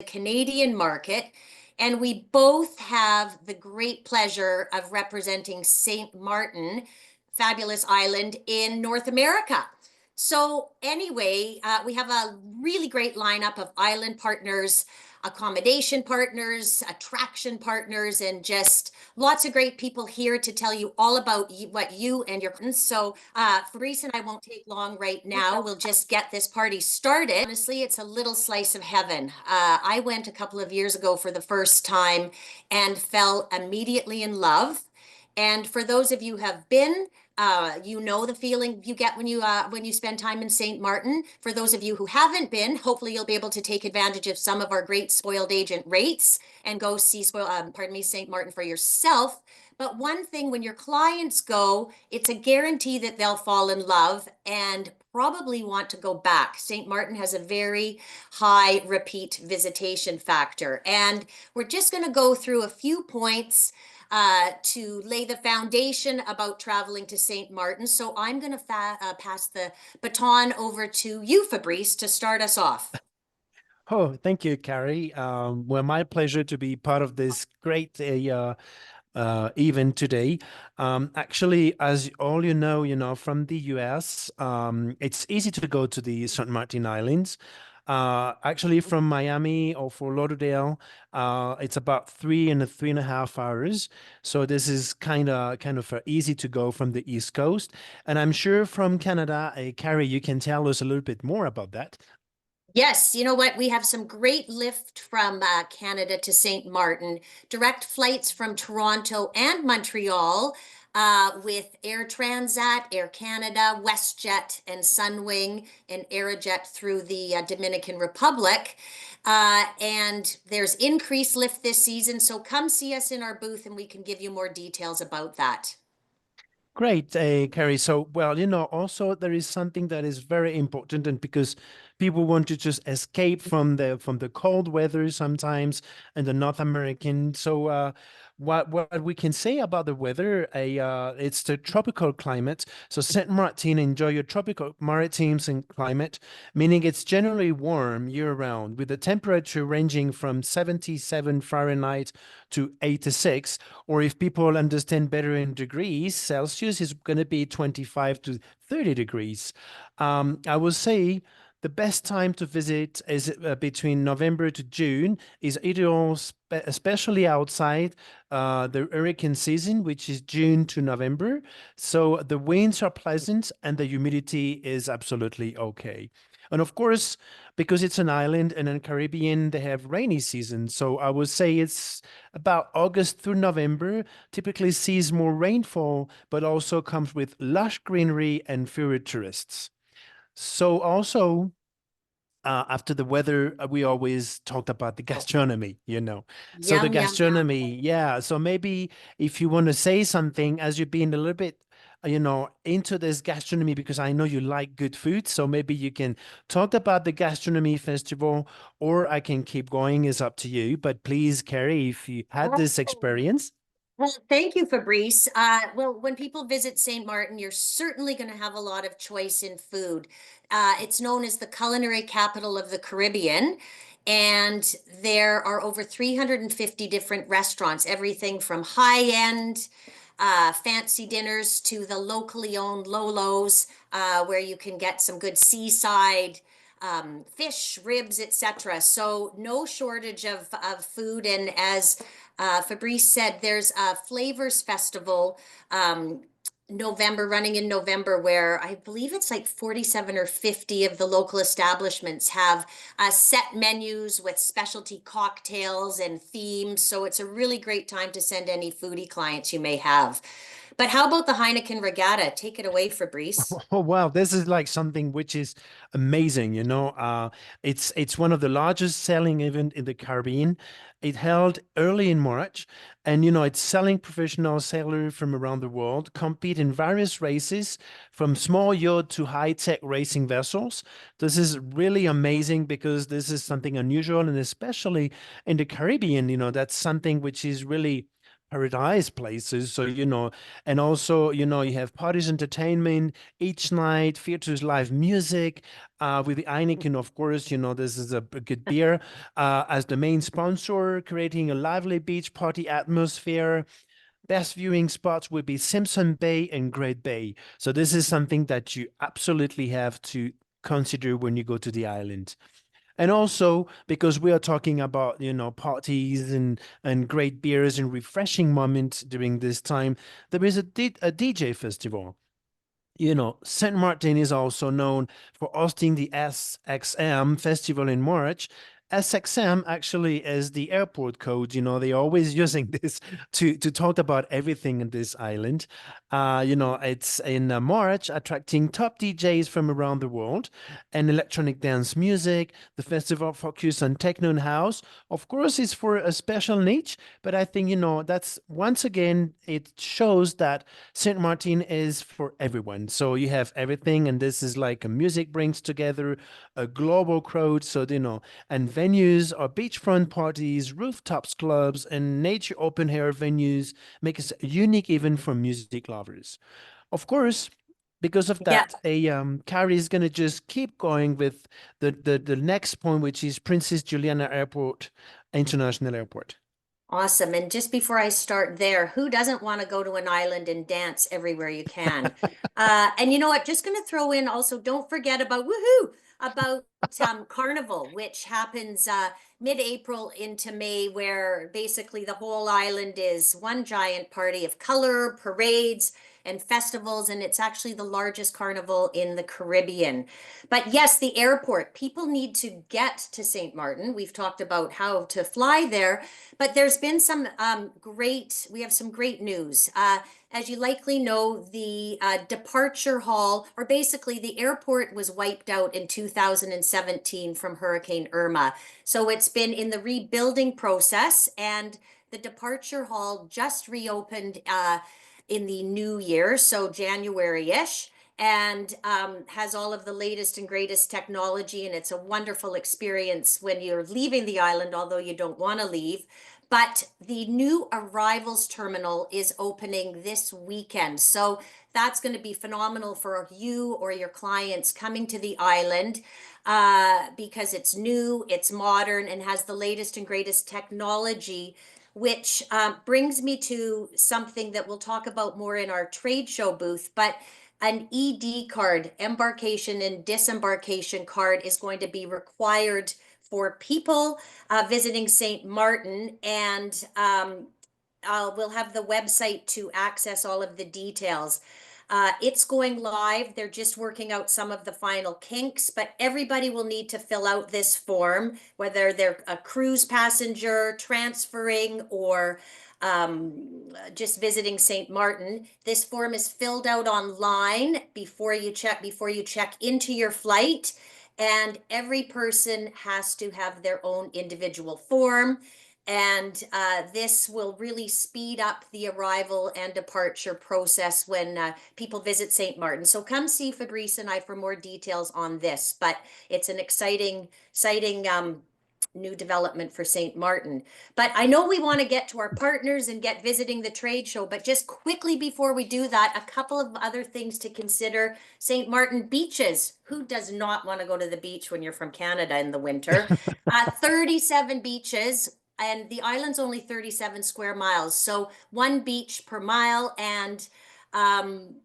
Canadian market, and we both have the great pleasure of representing St. Martin, fabulous island in North America. So anyway, we have a really great lineup of island partners, accommodation partners, attraction partners, and just lots of great people here to tell you all about what you and your friends. So Fabrice and I won't take long right now. We'll just get this party started. Honestly, it's a little slice of heaven. I went a couple of years ago for the first time and fell immediately in love. And for those of you who have been, you know the feeling you get when you spend time in St. Martin. For those of you who haven't been, hopefully you'll be able to take advantage of some of our great spoiled agent rates and go see St. Martin for yourself. But one thing, when your clients go, it's a guarantee that they'll fall in love and probably want to go back. St. Martin has a very high repeat visitation factor. And we're just going to go through a few points to lay the foundation about traveling to St. Martin. So I'm going to pass the baton over to you, Fabrice, to start us off. Oh, thank you, Carrie. Well, my pleasure to be part of this great event today. Actually, as all you know, from the US, it's easy to go to the St. Martin Islands. Actually, from Miami or Fort Lauderdale, it's about 3.5 hours. So this is kind of easy to go from the East Coast. And I'm sure from Canada, Carrie, you can tell us a little bit more about that. Yes, you know what? We have some great lift from Canada to St. Martin, direct flights from Toronto and Montreal with Air Transat, Air Canada, WestJet, and Sunwing, and Aerojet through the Dominican Republic. And there's increased lift this season, so come see us in our booth and we can give you more details about that. Great, Carrie. So, well, also there is something that is very important, and because people want to just escape from the cold weather sometimes and the North American. So, what we can say about the weather, it's the tropical climate. So, Saint Martin enjoy your tropical maritime climate, meaning it's generally warm year round, with the temperature ranging from 77 Fahrenheit to 86, or if people understand better in degrees Celsius, is going to be 25 to 30 degrees. I will say the best time to visit is between November to June, is ideal, especially outside the hurricane season, which is June to November. So the winds are pleasant and the humidity is absolutely okay. And of course, because it's an island and in Caribbean, they have rainy season. So I would say it's about August through November, typically sees more rainfall, but also comes with lush greenery and fewer tourists. So also, after the weather, we always talked about the gastronomy. So the Yum, yum, yum. gastronomy, yeah. So maybe if you want to say something as you've been a little bit, into this gastronomy, because I know you like good food. So maybe you can talk about the gastronomy festival, or I can keep going. It's up to you. But please, Carrie, if you had this experience. Well, thank you, Fabrice. Well, when people visit St. Martin, you're certainly going to have a lot of choice in food. It's known as the culinary capital of the Caribbean, and there are over 350 different restaurants, everything from high-end fancy dinners to the locally owned Lolos, where you can get some good seaside fish, ribs, etc. So no shortage of food. And as Fabrice said, there's a Flavors Festival running in November, where I believe it's like 47 or 50 of the local establishments have set menus with specialty cocktails and themes. So it's a really great time to send any foodie clients you may have. But how about the Heineken Regatta? Take it away, Fabrice. Oh wow, this is like something which is amazing. It's one of the largest selling event in the Caribbean. It held early in March, and it's selling professional sailors from around the world compete in various races, from small yacht to high-tech racing vessels. This is really amazing because this is something unusual, and especially in the Caribbean, that's something which is really paradise places. So, and also, you have parties, entertainment each night, features live music, with the Heineken, of course, this is a good beer, as the main sponsor, creating a lively beach party atmosphere. Best viewing spots would be Simpson Bay and Great Bay. So this is something that you absolutely have to consider when you go to the island. And also because we are talking about, parties and great beers and refreshing moments during this time, there is a DJ festival. St. Martin is also known for hosting the SXM festival in March. SXM actually is the airport code. They're always using this to talk about everything in this island. It's in March, attracting top DJs from around the world and electronic dance music. The festival focuses on techno and house. Of course, it's for a special niche, but I think, that's once again, it shows that St. Martin is for everyone. So you have everything, and this is like a music brings together a global crowd. So, and venues are beachfront parties, rooftops clubs, and nature open air venues make it a unique event for music lovers. Of course, because of Yeah. that, Carrie is gonna just keep going with the next point, which is Princess Juliana Airport, International Airport. Awesome. And just before I start there, who doesn't want to go to an island and dance everywhere you can? And you know what? Just going to throw in also, don't forget about about Carnival, which happens mid-April into May, where basically the whole island is one giant party of color, parades, and festivals. And it's actually the largest carnival in the Caribbean. But yes, the airport, people need to get to St. Martin. We've talked about how to fly there. But there's been some we have some great news. As you likely know, the departure hall, or basically the airport, was wiped out in 2017 from Hurricane Irma. So it's been in the rebuilding process, and the departure hall just reopened in the new year, so January-ish, and has all of the latest and greatest technology. And it's a wonderful experience when you're leaving the island, although you don't want to leave. But the new arrivals terminal is opening this weekend. So that's going to be phenomenal for you or your clients coming to the island, because it's new, it's modern, and has the latest and greatest technology, which brings me to something that we'll talk about more in our trade show booth. But an ED card, embarkation and disembarkation card, is going to be required for people visiting St. Martin. And we'll have the website to access all of the details. It's going live. They're just working out some of the final kinks, but everybody will need to fill out this form, whether they're a cruise passenger, transferring, or just visiting St. Martin. This form is filled out online before you check into your flight, and every person has to have their own individual form. And this will really speed up the arrival and departure process when people visit St. Martin. So come see Fabrice and I for more details on this. But it's an exciting new development for St. Martin. But I know we want to get to our partners and get visiting the trade show. But just quickly before we do that, a couple of other things to consider. St. Martin beaches. Who does not want to go to the beach when you're from Canada in the winter? 37 beaches, and the island's only 37 square miles, so one beach per mile, and um,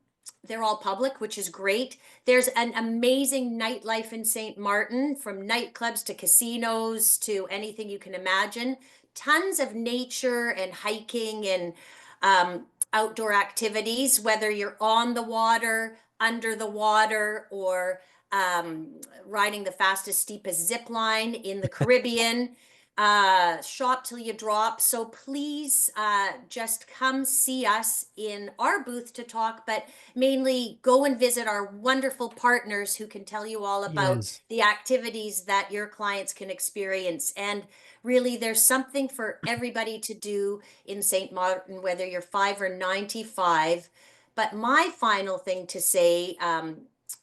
they're all public, which is great. There's an amazing nightlife in St. Martin, from nightclubs to casinos to anything you can imagine. Tons of nature and hiking and outdoor activities, whether you're on the water, under the water, or riding the fastest, steepest zip line in the Caribbean. Shop till you drop. So please just come see us in our booth to talk, but mainly go and visit our wonderful partners who can tell you all about Yes. the activities that your clients can experience. And really, there's something for everybody to do in St. Martin, whether you're 5 or 95. But my final thing to say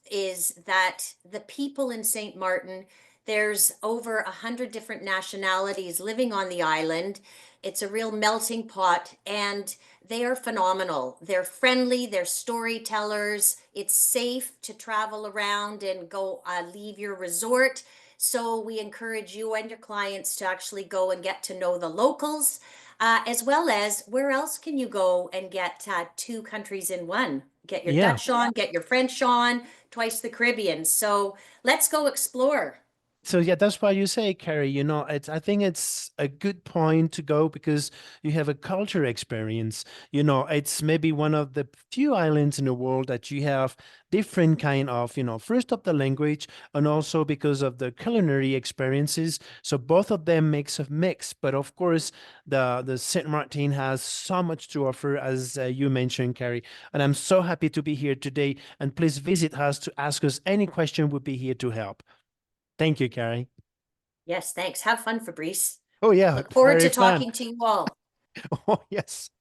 is that the people in St. Martin, There's over 100 different nationalities living on the island. It's a real melting pot, and they are phenomenal. They're friendly, they're storytellers. It's safe to travel around and go leave your resort. So we encourage you and your clients to actually go and get to know the locals, as well as where else can you go and get two countries in one? Get your Yeah. Dutch on, get your French on, twice the Caribbean. So let's go explore. So yeah, that's why you say, Carrie, I think it's a good point to go because you have a culture experience. It's maybe one of the few islands in the world that you have different kind of, first of the language and also because of the culinary experiences. So both of them makes a mix. But of course, the Saint Martin has so much to offer, as you mentioned, Carrie. And I'm so happy to be here today. And please visit us to ask us any question. We'll be here to help. Thank you, Carrie. Yes, thanks. Have fun, Fabrice. Oh, yeah, Look forward very to fun. talking to you all. Oh, yes.